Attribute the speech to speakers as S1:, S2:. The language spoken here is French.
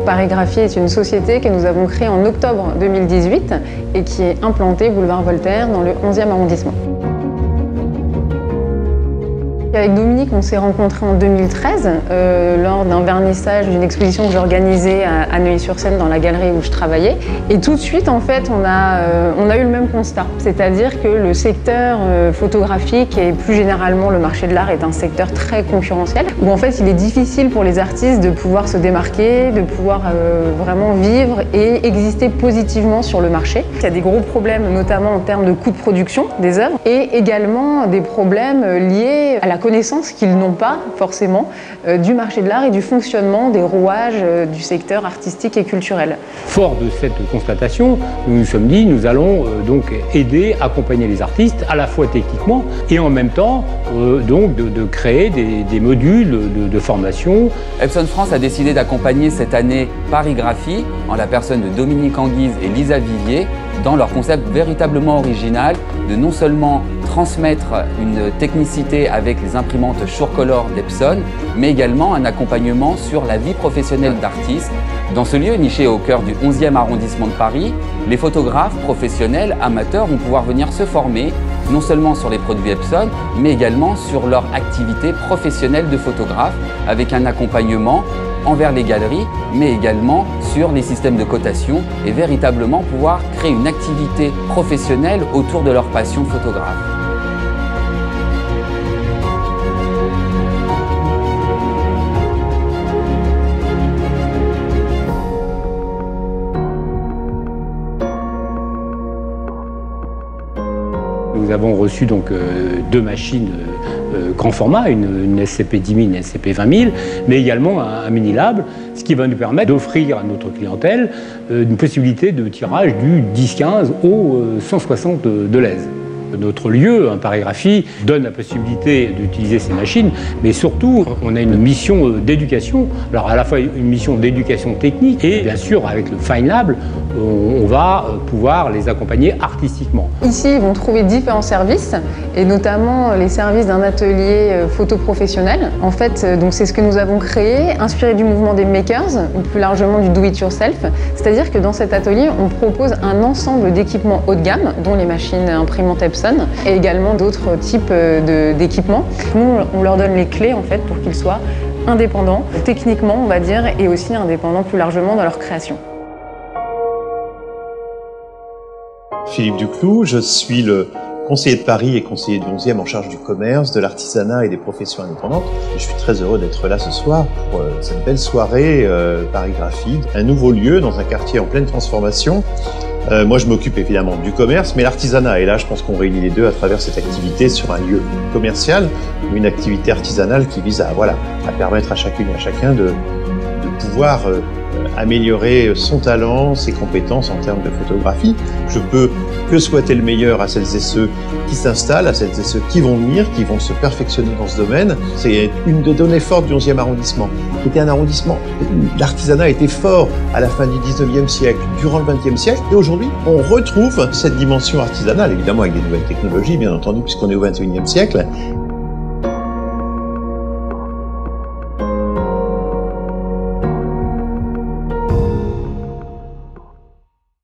S1: Paris Graphie est une société que nous avons créée en octobre 2018 et qui est implantée boulevard Voltaire dans le 11e arrondissement. Avec Dominique, on s'est rencontrés en 2013 lors d'un vernissage d'une exposition que j'organisais à Neuilly-sur-Seine dans la galerie où je travaillais. Et tout de suite, en fait, on a eu le même constat. C'est-à-dire que le secteur photographique et plus généralement le marché de l'art est un secteur très concurrentiel où en fait il est difficile pour les artistes de pouvoir se démarquer, de pouvoir vraiment vivre et exister positivement sur le marché. Il y a des gros problèmes notamment en termes de coûts de production des œuvres et également des problèmes liés à la connaissance qu'ils n'ont pas forcément du marché de l'art et du fonctionnement des rouages du secteur artistique et culturel.
S2: Fort de cette constatation, nous nous sommes dit nous allons donc aider, accompagner les artistes à la fois techniquement et en même temps donc de créer des modules de formation.
S3: Epson France a décidé d'accompagner cette année Paris Graphie en la personne de Dominique Anguise et Lisa Vivier dans leur concept véritablement original de non seulement transmettre une technicité avec les imprimantes SureColor d'Epson, mais également un accompagnement sur la vie professionnelle d'artistes. Dans ce lieu niché au cœur du 11e arrondissement de Paris, les photographes professionnels, amateurs vont pouvoir venir se former non seulement sur les produits Epson, mais également sur leur activité professionnelle de photographe avec un accompagnement envers les galeries, mais également sur les systèmes de cotation et véritablement pouvoir créer une activité professionnelle autour de leur passion de photographe.
S2: Nous avons reçu donc deux machines grand format, une SCP-10 000 et une SCP-20 000, mais également un mini-lab, ce qui va nous permettre d'offrir à notre clientèle une possibilité de tirage du 10-15 au 160 de lèse. Notre lieu, Paris Graphie, donne la possibilité d'utiliser ces machines, mais surtout, on a une mission d'éducation. Alors à la fois une mission d'éducation technique et bien sûr avec le Fine Lab, on va pouvoir les accompagner artistiquement.
S1: Ici, ils vont trouver différents services et notamment les services d'un atelier photo professionnel. En fait, donc c'est ce que nous avons créé, inspiré du mouvement des makers ou plus largement du do-it-yourself. C'est-à-dire que dans cet atelier, on propose un ensemble d'équipements haut de gamme, dont les machines imprimantes Epson, et également d'autres types d'équipements. Nous, on leur donne les clés en fait pour qu'ils soient indépendants, techniquement on va dire, et aussi indépendants plus largement dans leur création.
S4: Philippe Duclou, je suis le conseiller de Paris et conseiller du 11e en charge du commerce, de l'artisanat et des professions indépendantes. Je suis très heureux d'être là ce soir pour cette belle soirée Paris Graphie, un nouveau lieu dans un quartier en pleine transformation. Moi, je m'occupe évidemment du commerce, mais l'artisanat. Et là, je pense qu'on réunit les deux à travers cette activité sur un lieu commercial, une activité artisanale qui vise à permettre à chacune et à chacun de pouvoir améliorer son talent, ses compétences en termes de photographie. Je peux que souhaiter le meilleur à celles et ceux qui s'installent, à celles et ceux qui vont venir, qui vont se perfectionner dans ce domaine. C'est une des données fortes du 11e arrondissement, qui était un arrondissement où l'artisanat était fort à la fin du 19e siècle, durant le 20e siècle, et aujourd'hui, on retrouve cette dimension artisanale, évidemment avec des nouvelles technologies, bien entendu, puisqu'on est au 21e siècle,